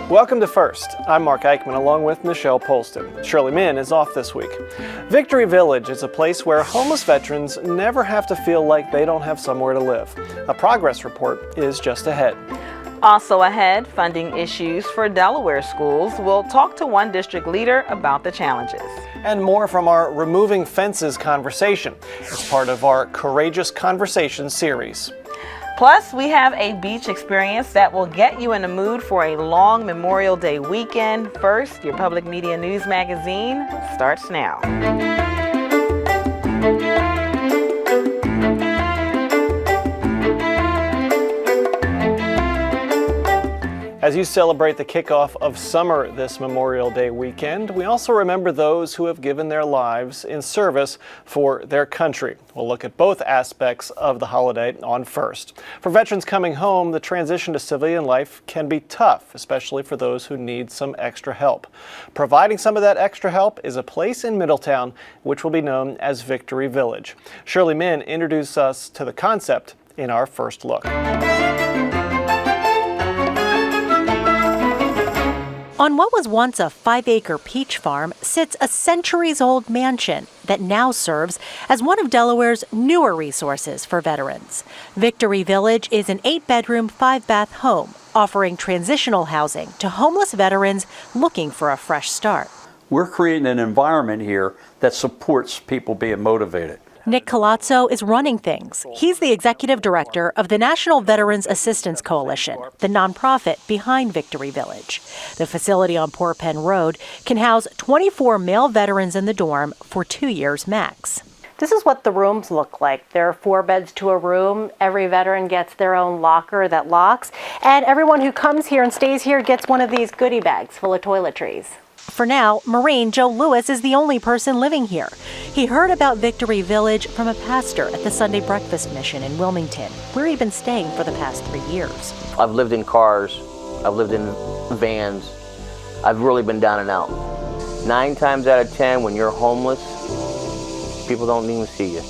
Welcome to First. I'm Mark Eichman along with Michelle Polston. Shirley Min is off this week. Victory Village is a place where homeless veterans never have to feel like they don't have somewhere to live. A progress report is just ahead. Also ahead, funding issues for Delaware schools. We'll talk to one district leader about the challenges. And more from our Removing Fences conversation as part of our Courageous Conversation series. Plus, we have a beach experience that will get you in the mood for a long Memorial Day weekend. First, your public media news magazine starts now. As you celebrate the kickoff of summer this Memorial Day weekend, we also remember those who have given their lives in service for their country. We'll look at both aspects of the holiday on First. For veterans coming home, the transition to civilian life can be tough, especially for those who need some extra help. Providing some of that extra help is a place in Middletown, which will be known as Victory Village. Shirley Min introduced us to the concept in our first look. On what was once a 5-acre peach farm sits a centuries-old mansion that now serves as one of Delaware's newer resources for veterans. Victory Village is an 8-bedroom, 5-bath home offering transitional housing to homeless veterans looking for a fresh start. We're creating an environment here that supports people being motivated. Nick Colazzo is running things. He's the executive director of the National Veterans Assistance Coalition, the nonprofit behind Victory Village. The facility on Poor Pen Road can house 24 male veterans in the dorm for 2 years max. This is what the rooms look like. There are 4 beds to a room. Every veteran gets their own locker that locks. And everyone who comes here and stays here gets one of these goodie bags full of toiletries. For now, Marine Joe Lewis is the only person living here. He heard about Victory Village from a pastor at the Sunday Breakfast Mission in Wilmington, where he'd been staying for the past 3 years. I've lived in cars, I've lived in vans, I've really been down and out. 9 times out of 10, when you're homeless, people don't even see you.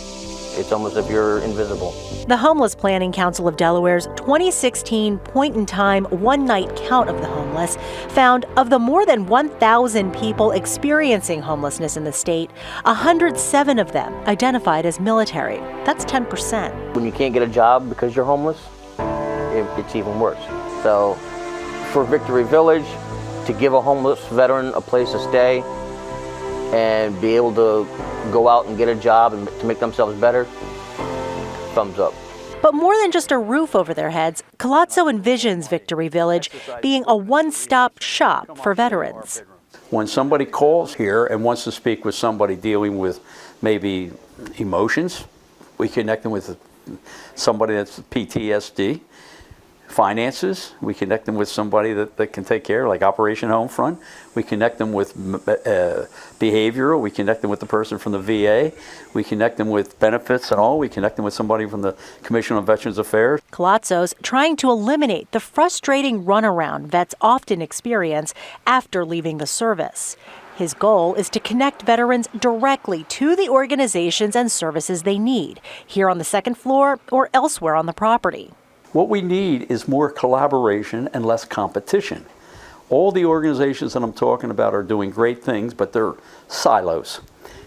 It's almost as if you're invisible. The Homeless Planning Council of Delaware's 2016 point-in-time one-night count of the homeless found of the more than 1,000 people experiencing homelessness in the state, 107 of them identified as military. That's 10%. When you can't get a job because you're homeless, it's even worse. So for Victory Village, to give a homeless veteran a place to stay and be able to go out and get a job and to make themselves better, thumbs up. But more than just a roof over their heads, Colazzo envisions Victory Village being a one-stop shop for veterans. When somebody calls here and wants to speak with somebody dealing with maybe emotions, we connect them with somebody that's PTSD. Finances, we connect them with somebody that can take care, like Operation Homefront. We connect them with behavioral. We connect them with the person from the VA. We connect them with benefits and all. We connect them with somebody from the Commission on Veterans Affairs. Colazzo's trying to eliminate the frustrating runaround vets often experience after leaving the service. His goal is to connect veterans directly to the organizations and services they need, here on the second floor or elsewhere on the property. What we need is more collaboration and less competition. All the organizations that I'm talking about are doing great things, but they're silos.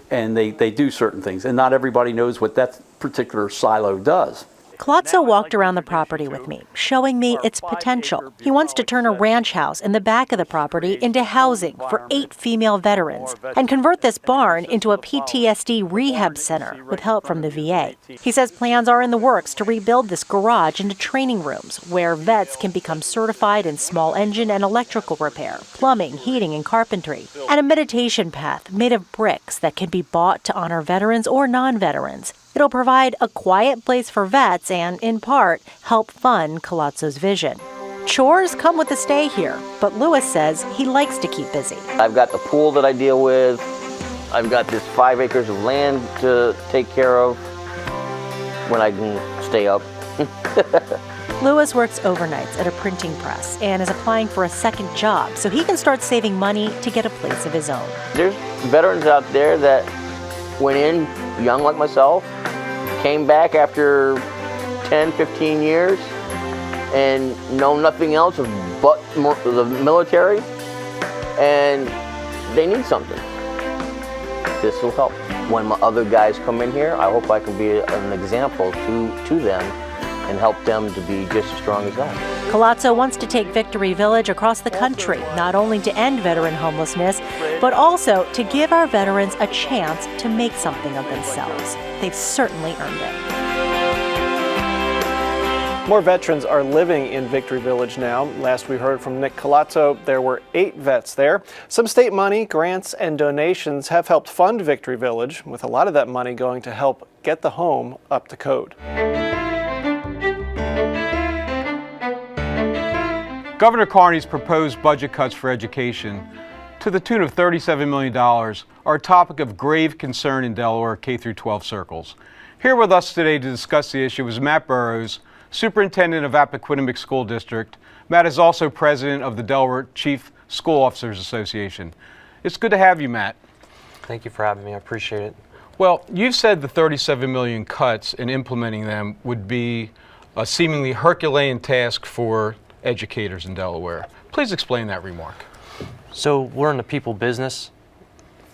And they do certain things, and not everybody knows what that particular silo does. Colazzo walked around the property with me, showing me its potential. He wants to turn a ranch house in the back of the property into housing for 8 female veterans and convert this barn into a PTSD rehab center with help from the VA. He says plans are in the works to rebuild this garage into training rooms where vets can become certified in small engine and electrical repair, plumbing, heating, and carpentry, and a meditation path made of bricks that can be bought to honor veterans or non-veterans. It'll provide a quiet place for vets and, in part, help fund Colazzo's vision. Chores come with the stay here, but Lewis says he likes to keep busy. I've got the pool that I deal with. I've got this 5 acres of land to take care of when I can stay up. Lewis works overnights at a printing press and is applying for a second job so he can start saving money to get a place of his own. There's veterans out there that went in young like myself, came back after 10, 15 years, and know nothing else but the military, and they need something. This will help. When my other guys come in here, I hope I can be an example to them and help them to be just as strong as I. Colazzo wants to take Victory Village across the country, not only to end veteran homelessness, but also to give our veterans a chance to make something of themselves. They've certainly earned it. More veterans are living in Victory Village now. Last we heard from Nick Colazzo, there were 8 vets there. Some state money, grants, and donations have helped fund Victory Village, with a lot of that money going to help get the home up to code. Governor Carney's proposed budget cuts for education, to the tune of $37 million, are a topic of grave concern in Delaware K-12 circles. Here with us today to discuss the issue is Matt Burrows, Superintendent of Appoquinimink School District. Matt is also President of the Delaware Chief School Officers Association. It's good to have you, Matt. Thank you for having me. I appreciate it. Well, you've said the 37 million cuts and implementing them would be a seemingly Herculean task for educators in Delaware. Please explain that remark. So we're in the people business.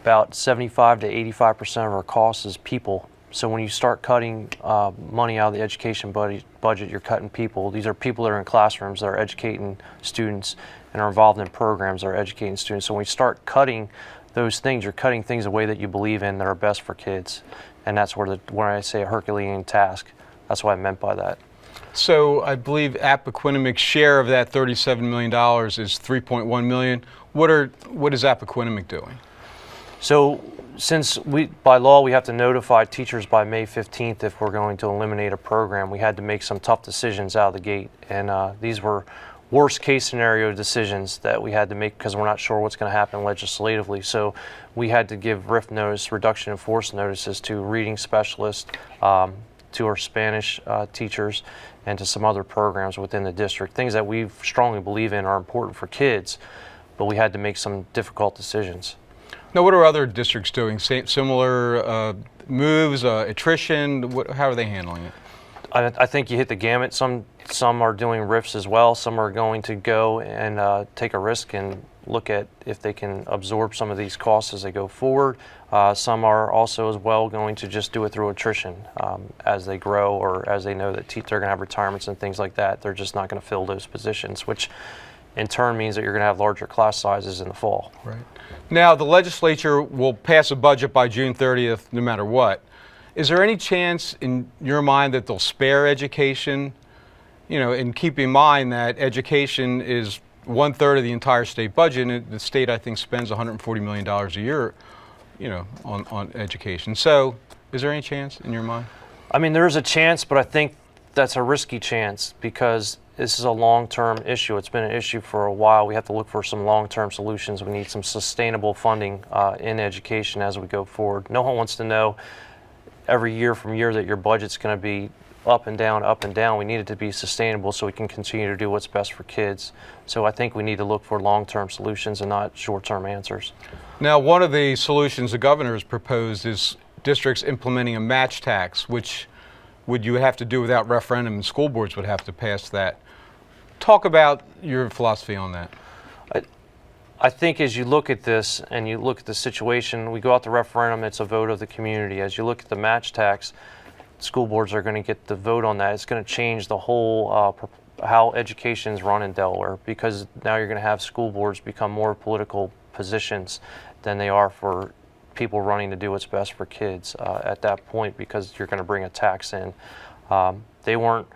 About 75 to 85% of our costs is people. So when you start cutting money out of the education budget, you're cutting people. These are people that are in classrooms that are educating students and are involved in programs that are educating students. So when you start cutting those things, you're cutting things away that you believe in that are best for kids. And that's where when I say a Herculean task, that's what I meant by that. So I believe Appoquinimik's share of that $37 million is $3.1 million. What is Appoquinimink doing? So since by law we have to notify teachers by May 15th if we're going to eliminate a program, we had to make some tough decisions out of the gate. And these were worst case scenario decisions that we had to make because we're not sure what's going to happen legislatively. So we had to give RIF notice, reduction in force notices to reading specialists, to our Spanish teachers, and to some other programs within the district. Things that we strongly believe in are important for kids, but we had to make some difficult decisions. Now, what are other districts doing? Similar moves, attrition? How are they handling it? I think you hit the gamut. Some are doing RIFs as well. Some are going to go and take a risk and look at if they can absorb some of these costs as they go forward. Some are also as well going to just do it through attrition as they grow, or as they know that they're going to have retirements and things like that. They're just not going to fill those positions, which in turn means that you're going to have larger class sizes in the fall. Right. Now, the legislature will pass a budget by June 30th no matter what. Is there any chance in your mind that they'll spare education? You know, and keep in mind that education is 1/3 of the entire state budget, and the state, I think, spends $140 million a year, you know, on education. So is there any chance in your mind? I mean, there is a chance, but I think that's a risky chance because this is a long-term issue. It's been an issue for a while. We have to look for some long-term solutions. We need some sustainable funding in education as we go forward. No one wants to know every year from year that your budget's going to be up and down, up and down. We need it to be sustainable so we can continue to do what's best for kids. So I think we need to look for long-term solutions and not short-term answers. Now, one of the solutions the governor has proposed is districts implementing a match tax, which you would have to do without referendum, and school boards would have to pass that. Talk about your philosophy on that. I think as you look at this and you look at the situation, we go out to referendum, it's a vote of the community. As you look at the match tax, school boards are going to get the vote on that. It's going to change the whole how education is run in Delaware, because now you're going to have school boards become more political positions than they are for people running to do what's best for kids at that point, because you're going to bring a tax in. They weren't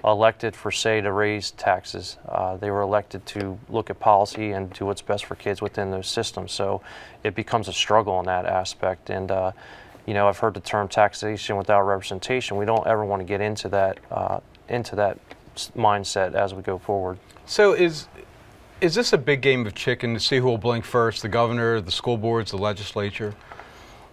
elected for, say, to raise taxes. They were elected to look at policy and do what's best for kids within those systems. So it becomes a struggle in that aspect. And you know, I've heard the term taxation without representation. We don't ever want to get into that mindset as we go forward. So is this a big game of chicken to see who will blink first, the governor, the school boards, the legislature?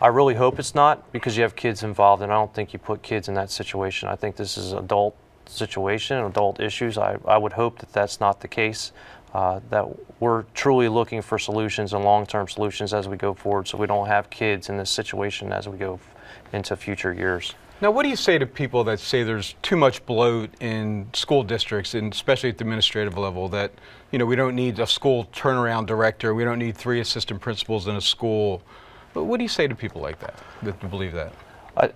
I really hope it's not, because you have kids involved, and I don't think you put kids in that situation. I think this is adult situation, adult issues. I would hope that that's not the case, that we're truly looking for solutions and long-term solutions as we go forward, so we don't have kids in this situation as we go into future years. Now, what do you say to people that say there's too much bloat in school districts, and especially at the administrative level, that, you know, we don't need a school turnaround director, we don't need 3 assistant principals in a school? But what do you say to people like that believe that?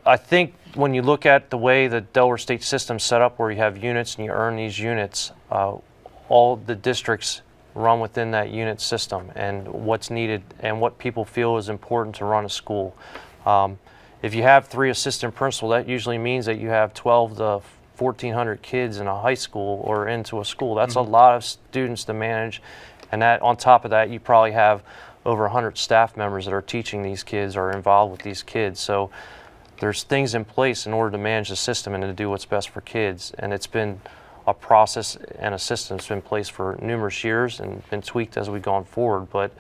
I think when you look at the way the Delaware state system's set up, where you have units and you earn these units, all the districts run within that unit system and what's needed and what people feel is important to run a school. If you have 3 assistant principals, that usually means that you have 12 to 1,400 kids in a high school or into a school. That's a lot of students to manage, and that on top of that, you probably have over 100 staff members that are teaching these kids or involved with these kids. So there's things in place in order to manage the system and to do what's best for kids, and it's been a process and a system that's been in place for numerous years and been tweaked as we've gone forward, but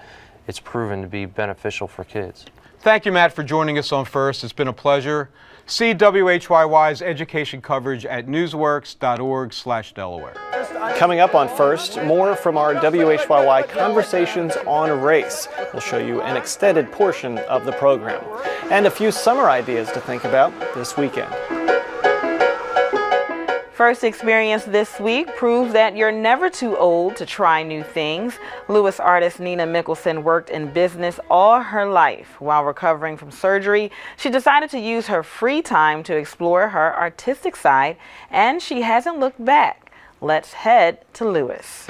it's proven to be beneficial for kids. Thank you, Matt, for joining us on First. It's been a pleasure. See WHYY's education coverage at newsworks.org/Delaware. Coming up on First, more from our WHYY Conversations on Race. We'll show you an extended portion of the program and a few summer ideas to think about this weekend. First experience this week proves that you're never too old to try new things. Lewis artist Nina Mickelson worked in business all her life. While recovering from surgery, she decided to use her free time to explore her artistic side, and she hasn't looked back. Let's head to Lewis.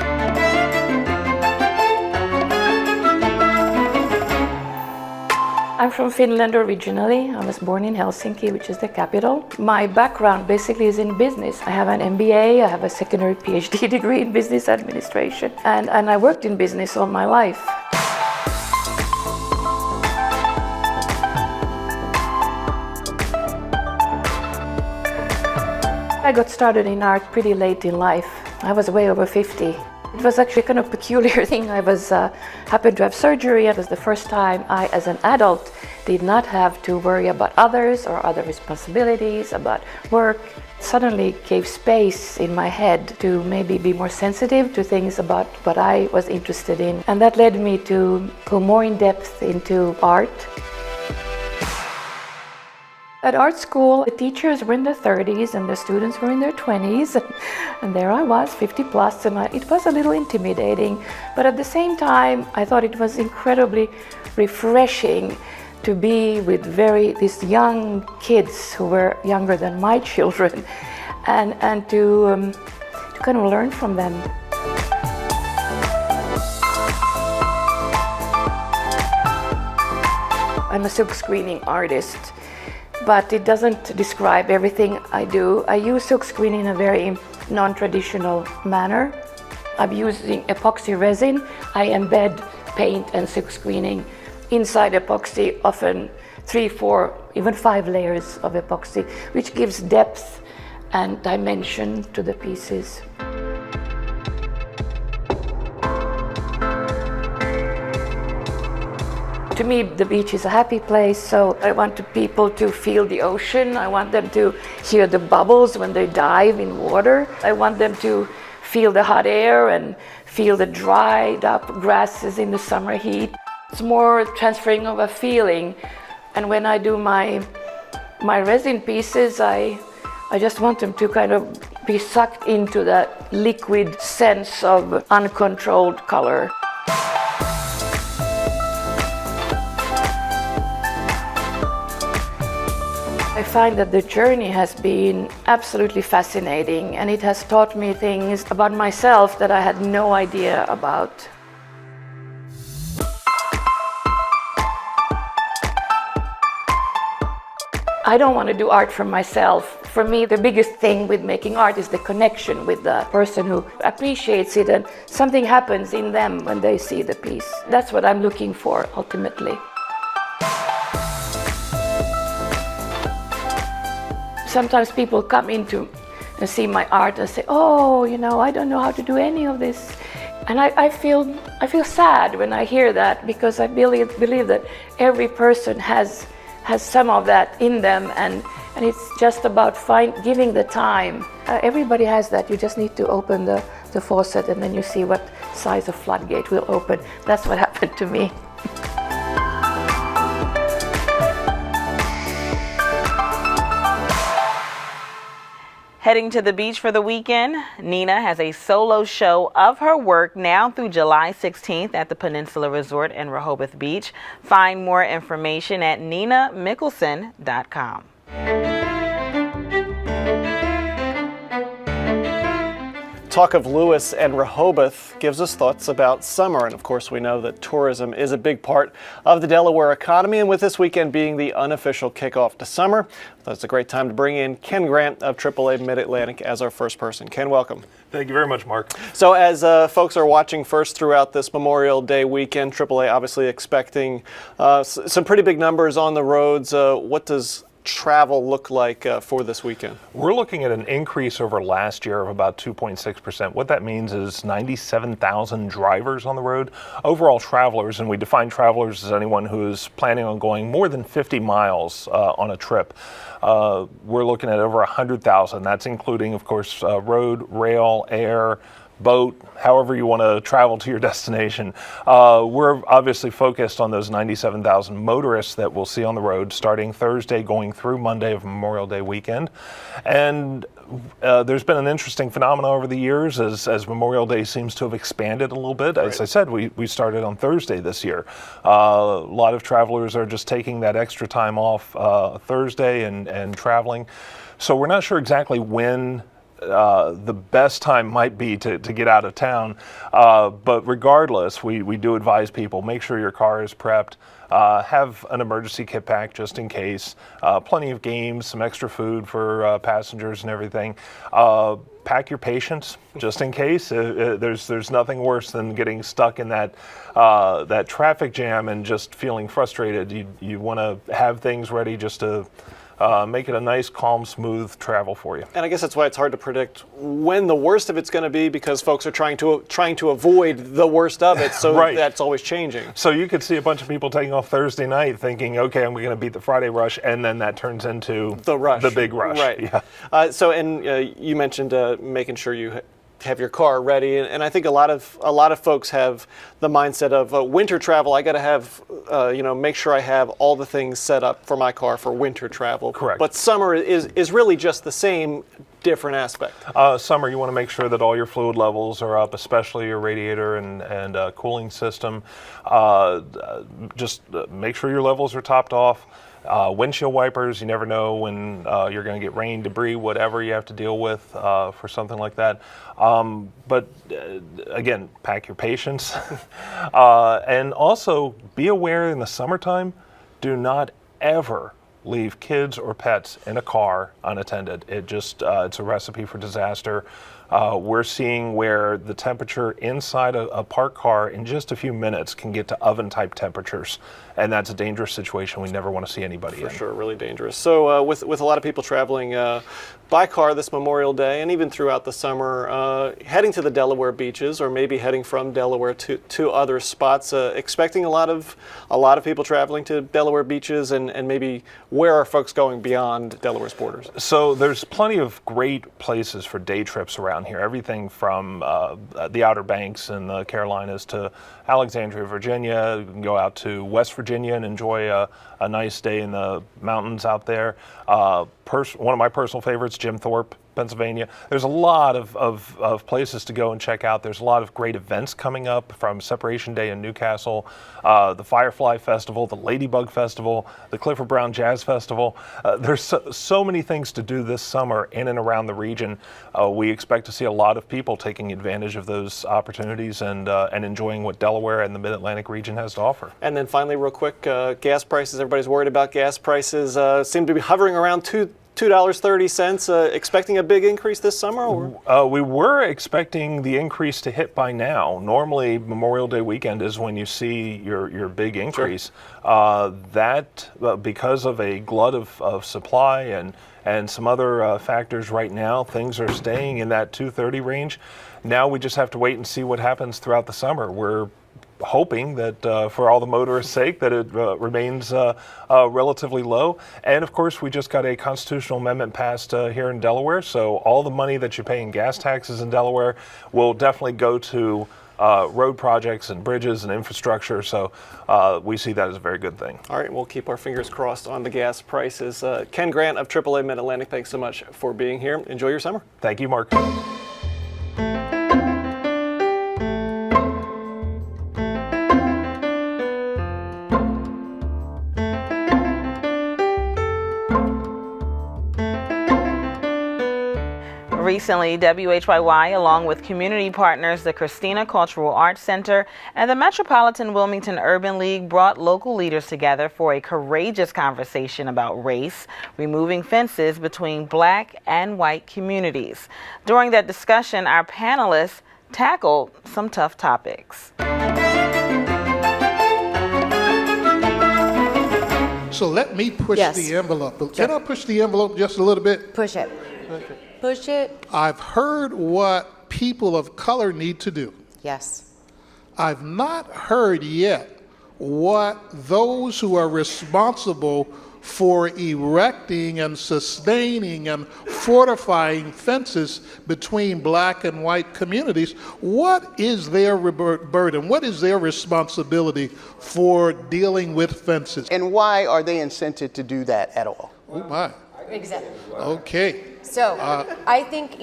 I'm from Finland originally. I was born in Helsinki, which is the capital. My background basically is in business. I have an MBA, I have a secondary PhD degree in business administration, and I worked in business all my life. I got started in art pretty late in life. I was way over 50. It was actually kind of a peculiar thing. I was happened to have surgery. It was the first time I, as an adult, did not have to worry about others or other responsibilities, about work. It suddenly gave space in my head to maybe be more sensitive to things about what I was interested in. And that led me to go more in depth into art. At art school, the teachers were in their 30s and the students were in their 20s, and there I was, 50 plus, and it was a little intimidating, but at the same time, I thought it was incredibly refreshing to be with these young kids who were younger than my children, and to kind of learn from them. I'm a silk screening artist, but it doesn't describe everything I do. I use silk screening in a very non-traditional manner. I'm using epoxy resin. I embed paint and silk screening inside epoxy, often 3, 4, even 5 layers of epoxy, which gives depth and dimension to the pieces. To me, the beach is a happy place, so I want people to feel the ocean. I want them to hear the bubbles when they dive in water. I want them to feel the hot air and feel the dried up grasses in the summer heat. It's more transferring of a feeling. And when I do my resin pieces, I just want them to kind of be sucked into that liquid sense of uncontrolled color. I find that the journey has been absolutely fascinating, and it has taught me things about myself that I had no idea about. I don't want to do art for myself. For me, the biggest thing with making art is the connection with the person who appreciates it, and something happens in them when they see the piece. That's what I'm looking for ultimately. Sometimes people come into and see my art and say, "Oh, you know, I don't know how to do any of this." And I feel sad when I hear that, because I believe that every person has some of that in them, and it's just about giving the time. Everybody has that. You just need to open the faucet, and then you see what size of floodgate will open. That's what happened to me. Heading to the beach for the weekend, Nina has a solo show of her work now through July 16th at the Peninsula Resort in Rehoboth Beach. Find more information at ninamickelson.com. Talk of Lewis and Rehoboth gives us thoughts about summer, and of course we know that tourism is a big part of the Delaware economy, and with this weekend being the unofficial kickoff to summer, that's a great time to bring in Ken Grant of AAA Mid-Atlantic as our first person. Ken, welcome. Thank you very much, Mark. So as folks are watching first throughout this Memorial Day weekend, AAA obviously expecting some pretty big numbers on the roads. What does travel look like for this weekend? We're looking at an increase over last year of about 2.6%. What that means is 97,000 drivers on the road. Overall travelers, and we define travelers as anyone who is planning on going more than 50 miles on a trip. We're looking at over 100,000. That's including, of course, road, rail, air, boat, however you want to travel to your destination. We're obviously focused on those 97,000 motorists that we'll see on the road starting Thursday going through Monday of Memorial Day weekend. And there's been an interesting phenomenon over the years as Memorial Day seems to have expanded a little bit. As I said, we started on Thursday this year. A lot of travelers are just taking that extra time off Thursday and traveling. So we're not sure exactly when the best time might be to get out of town. But regardless, we do advise people, make sure your car is prepped. Have an emergency kit pack just in case. Plenty of games, some extra food for passengers and everything. Pack your patience just in case. There's nothing worse than getting stuck in that traffic jam and just feeling frustrated. You want to have things ready just to make it a nice, calm, smooth travel for you. And I guess that's why it's hard to predict when the worst of it's going to be, because folks are trying to avoid the worst of it, so right. That's always changing. So you could see a bunch of people taking off Thursday night thinking, okay, I'm going to beat the Friday rush, and then that turns into the rush, the big rush. Right. Yeah. You mentioned making sure you have your car ready, and I think a lot of folks have the mindset of winter travel. I got to have make sure I have all the things set up for my car for winter travel. Correct. But summer is really just the same, different aspect. Summer, you want to make sure that all your fluid levels are up, especially your radiator and cooling system. Just make sure your levels are topped off. Windshield wipers, you never know when you're going to get rain, debris, whatever you have to deal with for something like that. But again, pack your patience. And also be aware in the summertime, do not ever leave kids or pets in a car unattended. It's a recipe for disaster. We're seeing where the temperature inside a parked car in just a few minutes can get to oven-type temperatures, and that's a dangerous situation we never want to see anybody in. For sure, really dangerous. So with a lot of people traveling by car this Memorial Day and even throughout the summer, heading to the Delaware beaches or maybe heading from Delaware to other spots, expecting a lot of people traveling to Delaware beaches, and maybe where are folks going beyond Delaware's borders? So there's plenty of great places for day trips around here. Everything from the Outer Banks in the Carolinas to Alexandria, Virginia. You can go out to West Virginia and enjoy a nice day in the mountains out there. One of my personal favorites, Jim Thorpe, Pennsylvania. There's a lot of places to go and check out. There's a lot of great events coming up, from Separation Day in Newcastle, the Firefly Festival, the Ladybug Festival, the Clifford Brown Jazz Festival. There's so many things to do this summer in and around the region. We expect to see a lot of people taking advantage of those opportunities and enjoying what Delaware and the Mid-Atlantic region has to offer. And then finally, real quick, gas prices. Everybody's worried about gas prices. Seem to be hovering around $2.30. Expecting a big increase this summer? Or? We were expecting the increase to hit by now. Normally, Memorial Day weekend is when you see your big increase. Sure. Because of a glut of supply and some other factors right now, things are staying in that $2.30 range. Now we just have to wait and see what happens throughout the summer. We're hoping that for all the motorists' sake that it remains relatively low. And of course, we just got a constitutional amendment passed here in Delaware, so all the money that you pay in gas taxes in Delaware will definitely go to road projects and bridges and infrastructure. So we see that as a very good thing. All right, we'll keep our fingers crossed on the gas prices. Ken Grant of AAA Mid-Atlantic, thanks so much for being here. Enjoy your summer. Thank you, Mark. Recently, WHYY, along with community partners, the Christina Cultural Arts Center and the Metropolitan Wilmington Urban League brought local leaders together for a courageous conversation about race, removing fences between black and white communities. During that discussion, our panelists tackled some tough topics. So let me push Yes. the envelope. Can I push the envelope just a little bit? Push it. Okay. Push it. I've heard what people of color need to do. Yes. I've not heard yet what those who are responsible for erecting and sustaining and fortifying fences between black and white communities, what is their burden? What is their responsibility for dealing with fences? And why are they incented to do that at all? Oh my. Exactly. Okay. So I think,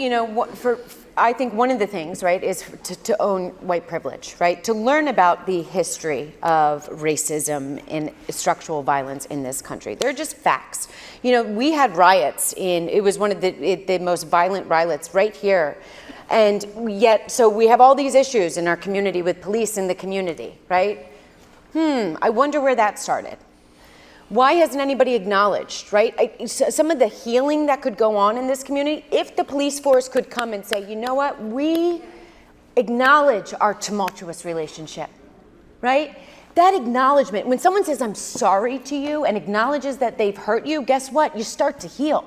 I think one of the things, right, is to own white privilege, right? To learn about the history of racism and structural violence in this country. They're just facts. We had riots it was one of the most violent riots right here. And yet, so we have all these issues in our community with police in the community, right? I wonder where that started. Why hasn't anybody acknowledged, right? Some of the healing that could go on in this community, if the police force could come and say, you know what, we acknowledge our tumultuous relationship, right? That acknowledgement, when someone says, I'm sorry to you and acknowledges that they've hurt you, guess what? You start to heal.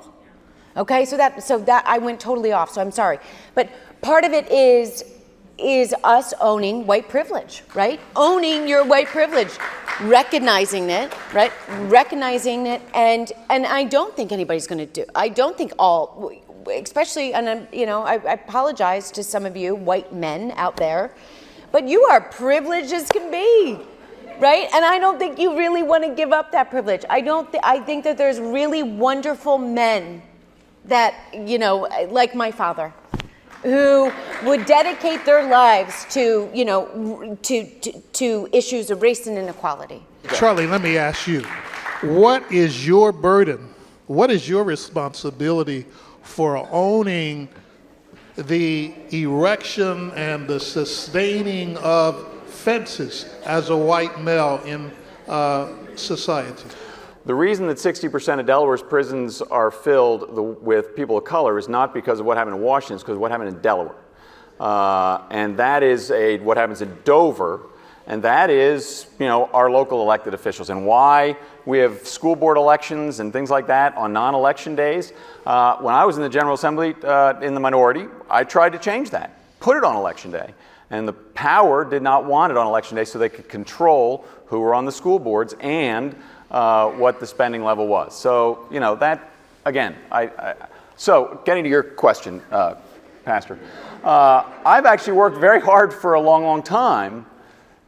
Okay, so that I went totally off, so I'm sorry. But part of it is us owning white privilege, right? Owning your white privilege, recognizing it, right? Recognizing it, and I don't think anybody's going to do. I don't think all, especially, and I apologize to some of you white men out there, but you are privileged as can be, right? And I don't think you really want to give up that privilege. I think that there's really wonderful men that like my father, who would dedicate their lives to issues of race and inequality. Charlie, let me ask you, what is your burden? What is your responsibility for owning the erection and the sustaining of fences as a white male in society? The reason that 60% of Delaware's prisons are filled with people of color is not because of what happened in Washington, it's because of what happened in Delaware. And that is what happens in Dover, and that is, our local elected officials, and why we have school board elections and things like that on non-election days. When I was in the General Assembly in the minority, I tried to change that, put it on election day. And the power did not want it on election day so they could control who were on the school boards and what the spending level was. So, that, again, so getting to your question, Pastor, I've actually worked very hard for a long, long time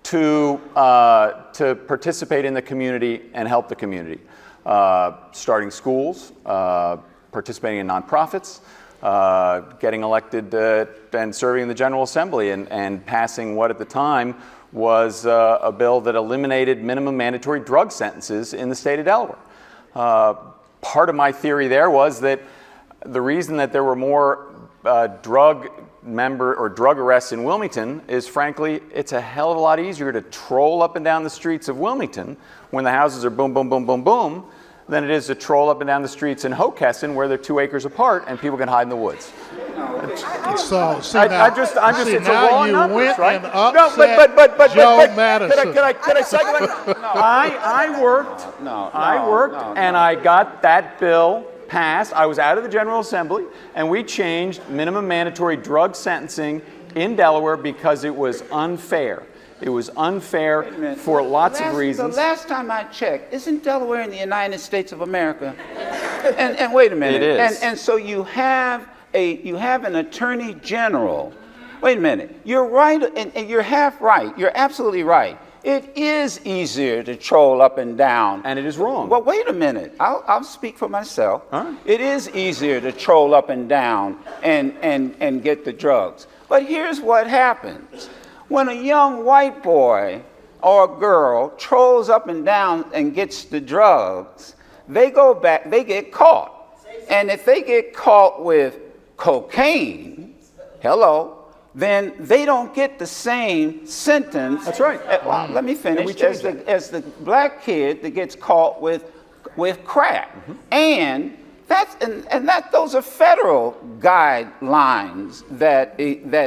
to participate in the community and help the community. Starting schools, participating in nonprofits, getting elected and serving in the General Assembly and passing what at the time was a bill that eliminated minimum mandatory drug sentences in the state of Delaware. Part of my theory there was that the reason that there were more drug arrests in Wilmington is, frankly, it's a hell of a lot easier to troll up and down the streets of Wilmington when the houses are boom, boom, boom, boom, boom, than it is to troll up and down the streets in Hockessin where they're 2 acres apart and people can hide in the woods. So, it's a raw numbers, right? No, but Joe Madison. Can I second? I worked, and I got that bill passed. I was out of the General Assembly, and we changed minimum mandatory drug sentencing in Delaware because it was unfair. It was unfair for lots of reasons. The last time I checked, isn't Delaware in the United States of America? And wait a minute. It is. And so you have an attorney general Wait a minute. You're right, and you're half right. You're absolutely right. It is easier to troll up and down. And it is wrong. Well, wait a minute. I'll speak for myself. All right. It is easier to troll up and down and get the drugs. But here's what happens. When a young white boy or girl trolls up and down and gets the drugs, they go back, they get caught. And if they get caught with cocaine, then they don't get the same sentence. That's right. Well, let me finish. As the black kid that gets caught with crack. And those are federal guidelines that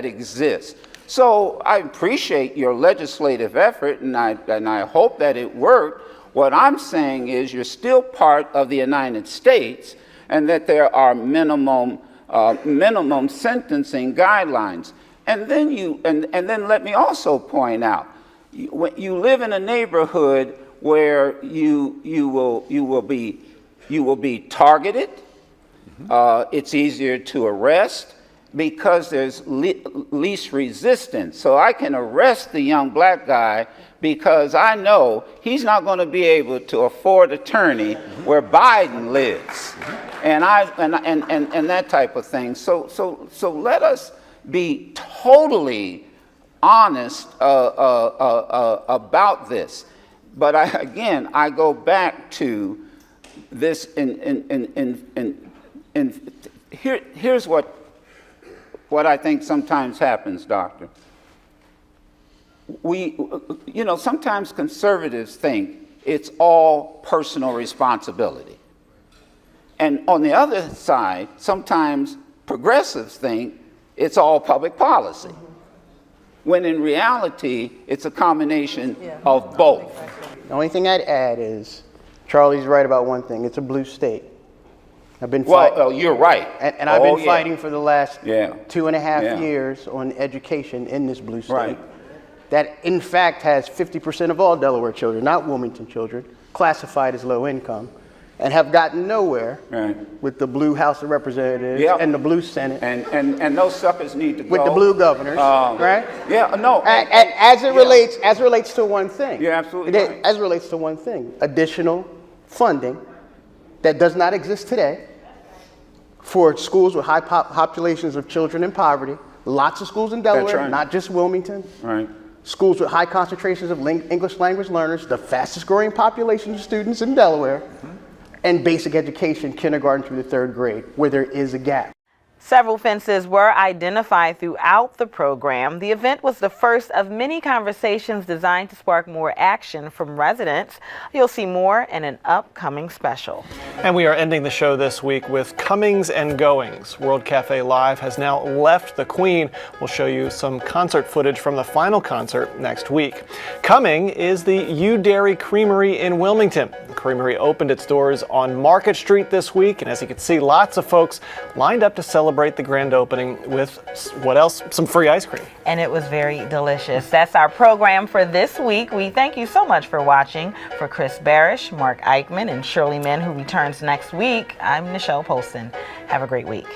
exist. So I appreciate your legislative effort, and I hope that it worked. What I'm saying is you're still part of the United States, and that there are minimum sentencing guidelines. And then let me also point out, you live in a neighborhood where you will be targeted. It's easier to arrest because there's least resistance. So I can arrest the young black guy because I know he's not going to be able to afford attorney where Biden lives, and that type of thing. So let us be totally honest about this. But I go back to this. Here's what I think sometimes happens, Doctor. Sometimes conservatives think it's all personal responsibility. And on the other side, sometimes progressives think it's all public policy. When in reality, it's a combination of both. The only thing I'd add is Charlie's right about one thing. It's a blue state. I've been you're right. And I've been fighting for the last 2.5 years on education in this blue state. Right. That in fact has 50% of all Delaware children, not Wilmington children, classified as low income, and have gotten nowhere with the blue House of Representatives and the blue Senate. And those suckers need to go. With the blue governors, right? Yeah, no. And as it relates to one thing. You're absolutely right. As it relates to one thing, additional funding that does not exist today for schools with high populations of children in poverty. Lots of schools in Delaware, not just Wilmington. Right. Schools with high concentrations of English language learners, the fastest growing population of students in Delaware, and basic education, kindergarten through the 3rd grade, where there is a gap. Several fences were identified throughout the program. The event was the first of many conversations designed to spark more action from residents. You'll see more in an upcoming special. And we are ending the show this week with comings and goings. World Cafe Live has now left the Queen. We'll show you some concert footage from the final concert next week. Coming is the U Dairy Creamery in Wilmington. The creamery opened its doors on Market Street this week, and as you can see, lots of folks lined up to celebrate the grand opening with, what else? Some free ice cream. And it was very delicious. That's our program for this week. We thank you so much for watching. For Chris Barish, Mark Eichman, and Shirley Min, who returns next week, I'm Nichelle Poston. Have a great week.